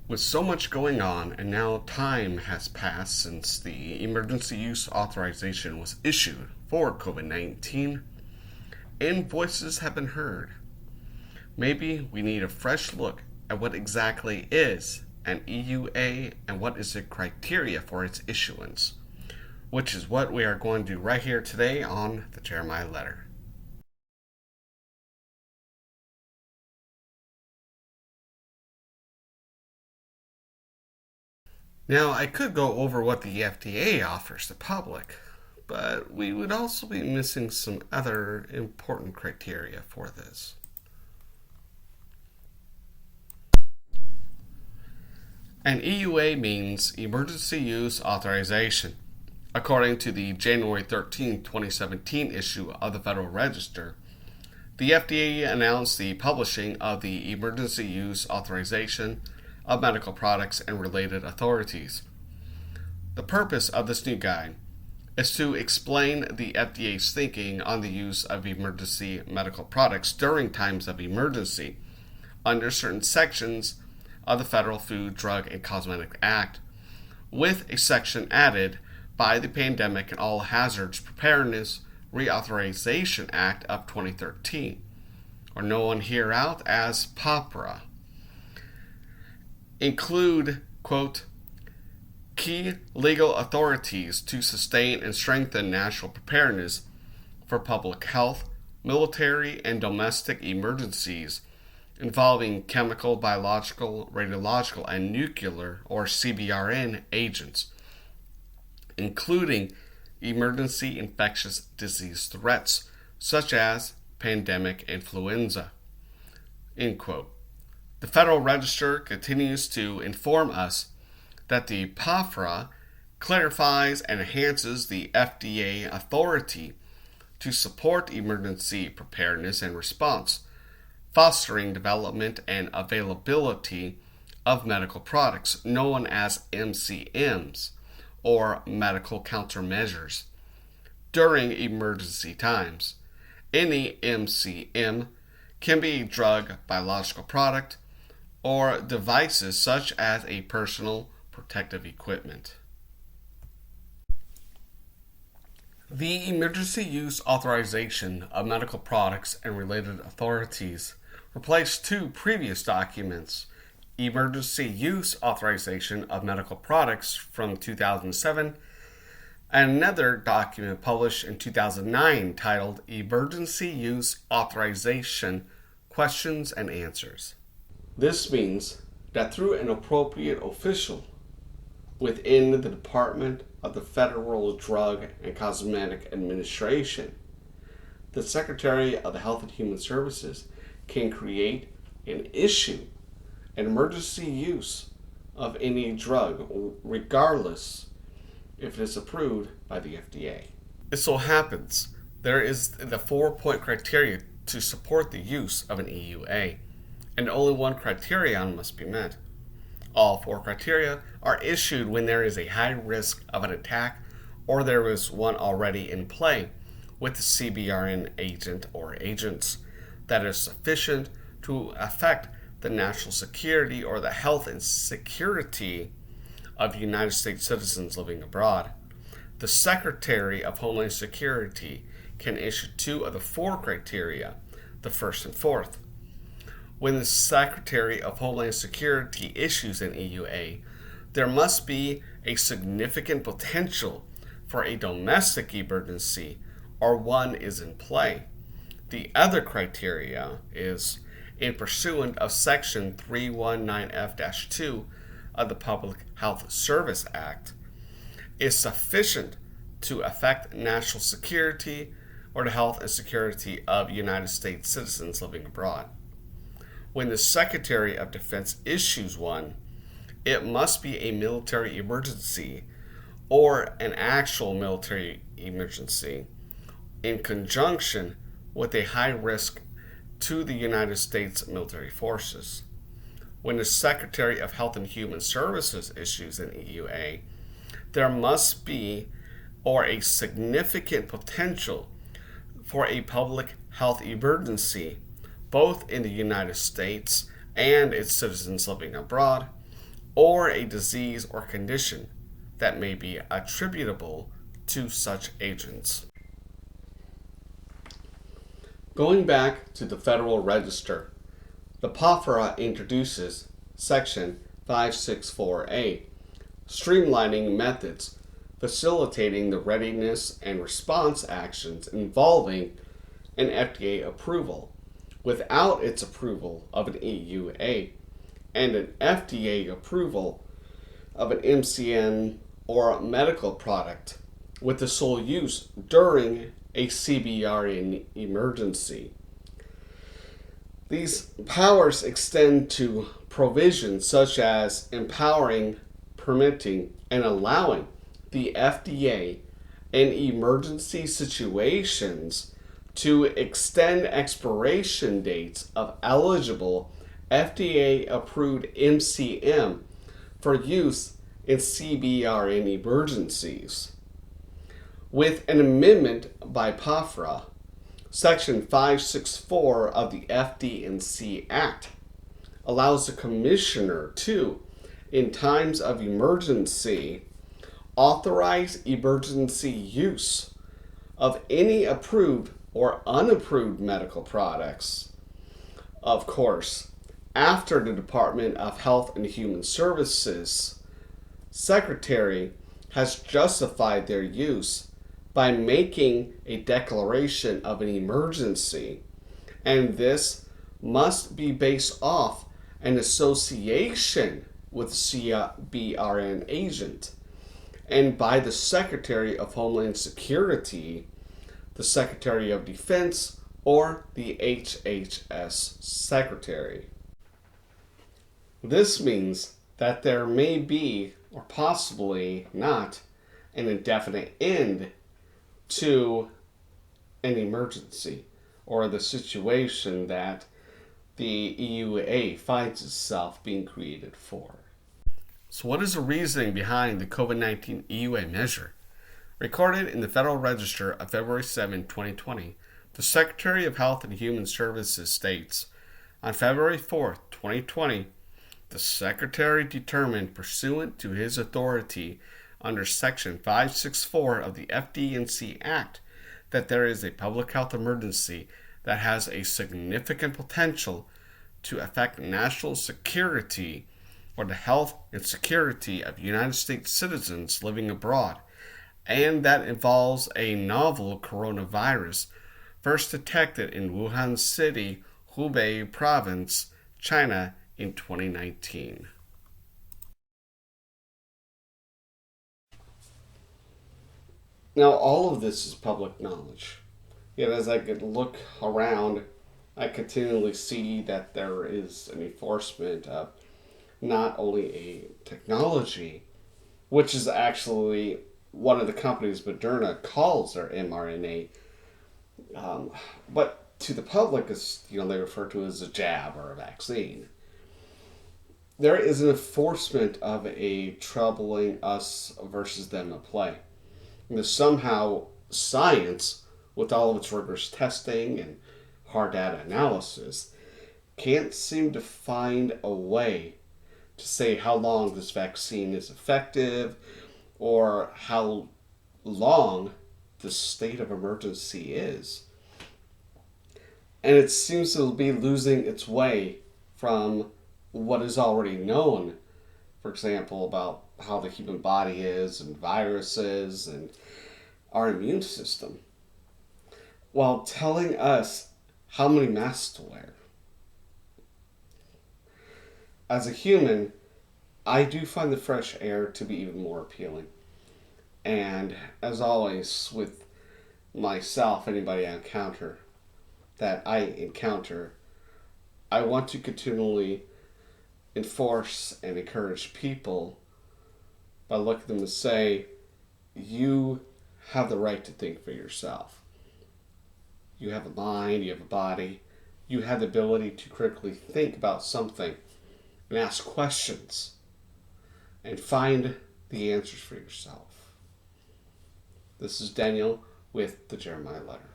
With so much going on, and now time has passed since the emergency use authorization was issued for COVID-19, and voices have been heard. Maybe we need a fresh look at what exactly is an EUA and what is the criteria for its issuance, which is what we are going to do right here today on the Jeremiah Letter. Now, I could go over what the FDA offers the public, but we would also be missing some other important criteria for this. An EUA means Emergency Use Authorization. According to the January 13, 2017 issue of the Federal Register, the FDA announced the publishing of the Emergency Use Authorization of medical products and related authorities. The purpose of this new guide is to explain the FDA's thinking on the use of emergency medical products during times of emergency under certain sections of the Federal Food, Drug, and Cosmetic Act, with a section added by the Pandemic and All Hazards Preparedness Reauthorization Act of 2013, or known hereout as PAPRA. Include, quote, key legal authorities to sustain and strengthen national preparedness for public health, military, and domestic emergencies involving chemical, biological, radiological, and nuclear, or CBRN, agents, including emergency infectious disease threats such as pandemic influenza, end quote. The Federal Register continues to inform us that the PAFRA clarifies and enhances the FDA authority to support emergency preparedness and response, fostering development and availability of medical products known as MCMs, or medical countermeasures, during emergency times. Any MCM can be a drug, biological product, or devices such as a personal protective equipment. The Emergency Use Authorization of Medical Products and Related Authorities replaced two previous documents: Emergency Use Authorization of Medical Products from 2007 and another document published in 2009 titled Emergency Use Authorization Questions and Answers. This means that through an appropriate official within the Department of the Federal Drug and Cosmetic Administration, the Secretary of the Health and Human Services can create and issue an emergency use of any drug, regardless if it is approved by the FDA. It so happens there is the 4-point criteria to support the use of an EUA, and only one criterion must be met. All 4 criteria are issued when there is a high risk of an attack or there is one already in play with the CBRN agent or agents that is sufficient to affect the national security or the health and security of United States citizens living abroad. The Secretary of Homeland Security can issue 2 of the 4 criteria, the first and fourth. When the Secretary of Homeland Security issues an EUA, there must be a significant potential for a domestic emergency or one is in play. The other criteria is, in pursuant of Section 319F-2 of the Public Health Service Act, is sufficient to affect national security or the health and security of United States citizens living abroad. When the Secretary of Defense issues one, it must be a military emergency or an actual military emergency in conjunction with a high risk to the United States military forces. When the Secretary of Health and Human Services issues an EUA, there must be or a significant potential for a public health emergency both in the United States and its citizens living abroad, or a disease or condition that may be attributable to such agents. Going back to the Federal Register, the POFRA introduces Section 564A, streamlining methods facilitating the readiness and response actions involving an FDA approval without its approval of an EUA and an FDA approval of an MCN or a medical product with the sole use during a CBRN emergency. These powers extend to provisions such as empowering, permitting, and allowing the FDA in emergency situations to extend expiration dates of eligible FDA-approved MCM for use in CBRN emergencies. With an amendment by POFRA, Section 564 of the FD&C Act allows the Commissioner to, in times of emergency, authorize emergency use of any approved or unapproved medical products. Of course, after the Department of Health and Human Services Secretary has justified their use by making a declaration of an emergency, and this must be based off an association with CBRN agent, and by the Secretary of Homeland Security, the Secretary of Defense, or the HHS Secretary. This means that there may be, or possibly not, an indefinite end to an emergency or the situation that the EUA finds itself being created for. So what is the reasoning behind the COVID-19 EUA measure? Recorded in the Federal Register of February 7, 2020, the Secretary of Health and Human Services states, on February 4, 2020, the Secretary determined pursuant to his authority under Section 564 of the FD&C Act that there is a public health emergency that has a significant potential to affect national security or the health and security of United States citizens living abroad, and that involves a novel coronavirus first detected in Wuhan City, Hubei Province, China in 2019. Now, all of this is public knowledge. Yet, as I could look around, I continually see that there is an enforcement of not only a technology, which is actually one of the companies Moderna calls their mRNA, but to the public, is they refer to it as a jab or a vaccine. There is an enforcement of a troubling us versus them at play. And somehow science, with all of its rigorous testing and hard data analysis, can't seem to find a way to say how long this vaccine is effective or how long the state of emergency is. And it seems to be losing its way from what is already known, for example, about how the human body is and viruses and our immune system, while telling us how many masks to wear. As a human, I do find the fresh air to be even more appealing. And as always, with myself, anybody I encounter, I want to continually enforce and encourage people by looking at them and say, you have the right to think for yourself. You have a mind, you have a body, you have the ability to critically think about something and ask questions and find the answers for yourself. This is Daniel with the Jeremiah Letter.